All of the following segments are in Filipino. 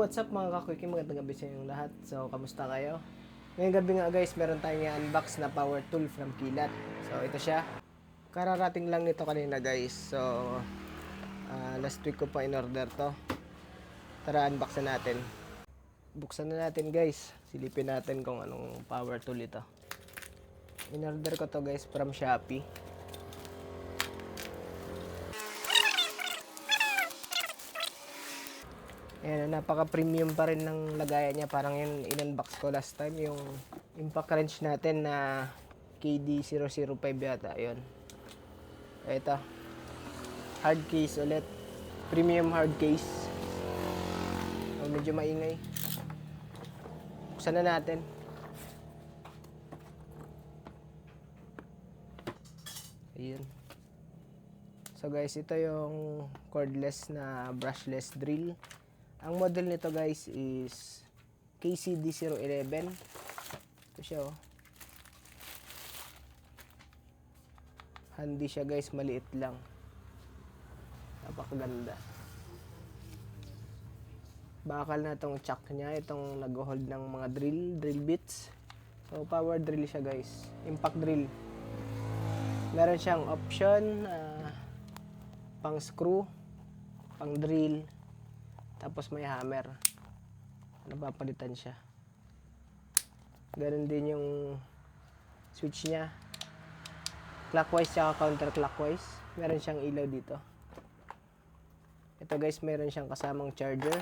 what's up mga kakwiki? Magandang gabi sa inyong lahat. So, kamusta kayo? Ngayong gabi nga guys, meron tayong i-unbox na power tool from Kilat. So, ito siya. Kararating lang nito kanina guys. So, last week ko pa in-order to. Tara, unbox na natin. Buksan na natin guys. Silipin natin kung anong power tool ito. In-order ko to guys from Shopee. Ayan, napaka-premium pa rin ng lagayan niya. Parang yun in-unbox ko last time. Yung impact wrench natin na KD005 yata. Ayun. Ito. Hard case ulit. Premium hard case. So, medyo maingay. Buksan na natin. Ayun. So guys, ito yung cordless na brushless drill. Ang model nito guys is KCD011. Ito siya oh. Handy siya guys, maliit lang. Napakaganda. Bakal na itong chuck niya, itong nag-hold ng mga drill bits. So power drill siya guys, impact drill. Meron siyang option pang screw, pang drill, tapos may hammer. Napapalitan siya. Ganun din yung switch niya. Clockwise tsaka counterclockwise. Meron siyang ilaw dito. Ito guys, meron siyang kasamang charger.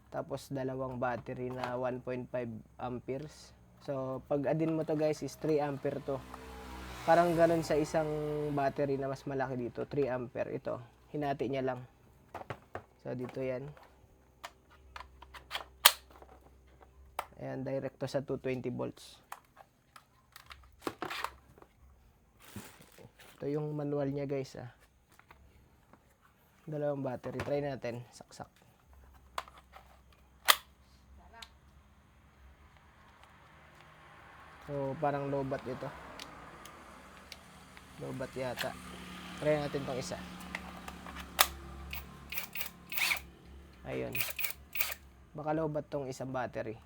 Tapos dalawang battery na 1.5 amperes. So, pag adin mo to guys is 3 ampere to. Parang ganun sa isang battery na mas malaki dito, 3 ampere. Ito, hinati niya lang. So, dito yan. Ayan, direkto sa 220 volts. Ito yung manual niya guys ah. Dalawang battery. Try natin. Saksak. So, parang low bat ito. Low bat yata. Try natin tong isa. Ayun. Baka low bat tong isang battery.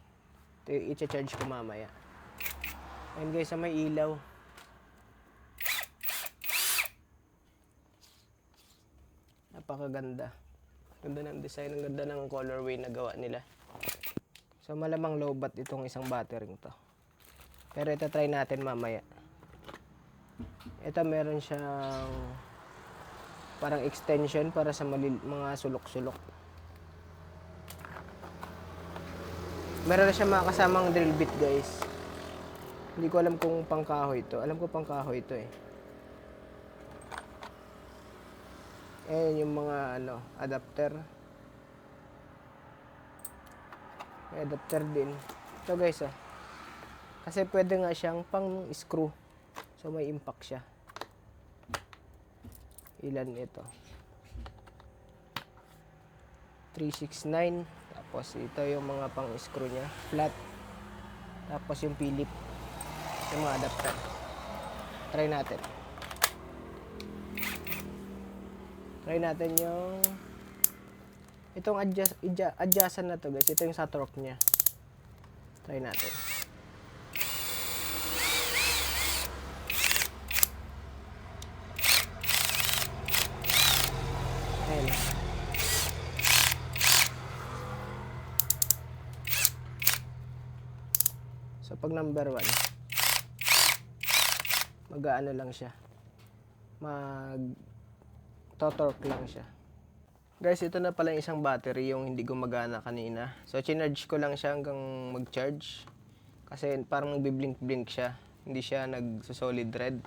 Ito yung i-charge ko mamaya. Ayun guys, may ilaw. Napakaganda. Ganda ng design. Ang ganda ng colorway na gawa nila. So malamang low bat itong isang battery to. Pero ito try natin mamaya. Ito meron siyang parang extension para sa mga sulok-sulok. Meron na siya mga kasamang drill bit guys. Hindi ko alam kung pangkahoy ito. Alam ko pangkahoy ito eh. Ayan yung mga adapter. May adapter din. Ito guys ah. Kasi pwede nga siyang pang screw. So may impact siya. Ilan ito? 369. Tapos ito yung mga pang screw niya. Flat. Tapos yung Philip. Yung mga adapter. Try natin. Try natin yung itong adjustan na to guys. Ito yung sa torque niya. Try natin. Ayan. So pag number 1, mag-aano lang siya. Mag-torque lang siya. Guys, ito na pala yung isang battery yung hindi gumagana kanina. So, chinarge ko lang siya hanggang mag-charge. Kasi parang nagbi-blink-blink siya. Hindi siya nag-solid red.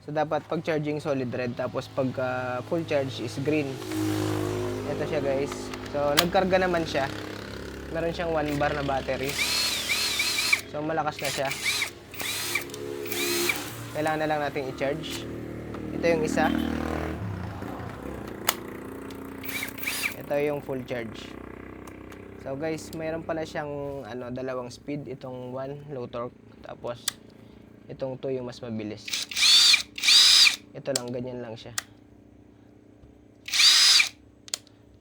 So, dapat pag charging solid red, tapos pag full charge is green. Ito siya guys. So, nagkarga naman siya. Meron siyang 1 bar na battery. So, malakas na siya. Kailangan na lang natin i-charge. Ito yung isa. Ito yung full charge. So guys, mayroon pala siyang dalawang speed. Itong 1, low torque. Tapos, itong 2 yung mas mabilis. Ito lang, ganyan lang siya.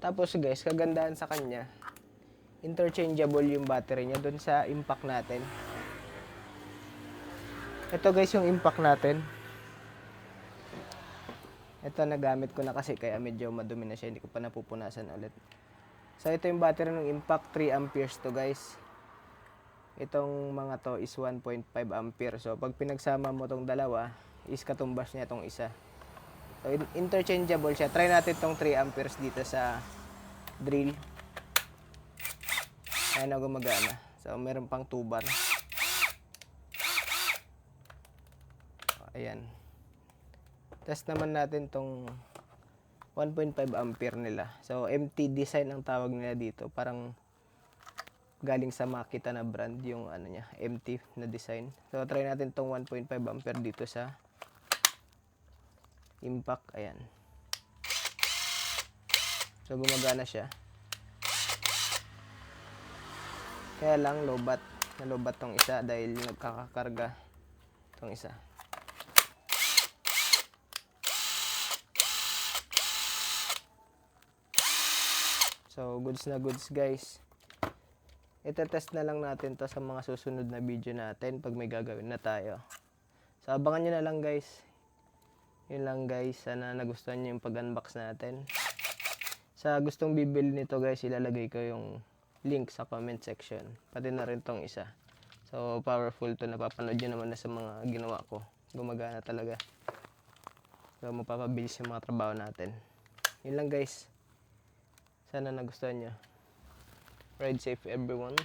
Tapos guys, kagandahan sa kanya, interchangeable yung battery niya doon sa impact natin. Ito guys yung impact natin. Ito nagamit ko na kasi kaya medyo madumi na siya, hindi ko pa napupunasan ulit. So ito yung battery ng impact, 3 amperes to guys. Itong mga to is 1.5 ampere. So pag pinagsama mo tong dalawa, is katumbas niya tong isa. So interchangeable siya. Try natin tong 3 amperes dito sa drill. Ayan na gumagana. So meron pang 2 bar. Ayan. Test naman natin tong 1.5 ampere nila. So empty design ang tawag nila dito. Parang galing sa Makita na brand yung ano niya, empty na design. So try natin tong 1.5 ampere dito sa impact. Ayan. So gumagana siya. Kaya lang lobat. Nalobat tong isa dahil nagkakakarga tong isa. So goods na goods guys. Ite-test na lang natin to sa mga susunod na video natin pag may gagawin na tayo. So abangan nyo na lang guys. Yun lang guys. Sana nagustuhan nyo yung pag-unbox natin. Sa gustong bibili nito guys, ilalagay ko yung link sa comment section. Pati na rin tong isa. So powerful to. Napapanood nyo naman na sa mga ginawa ko. Gumagana talaga. So mapapabilis yung mga trabaho natin. Yun lang guys. Sana nagustuhan nyo. Ride safe everyone.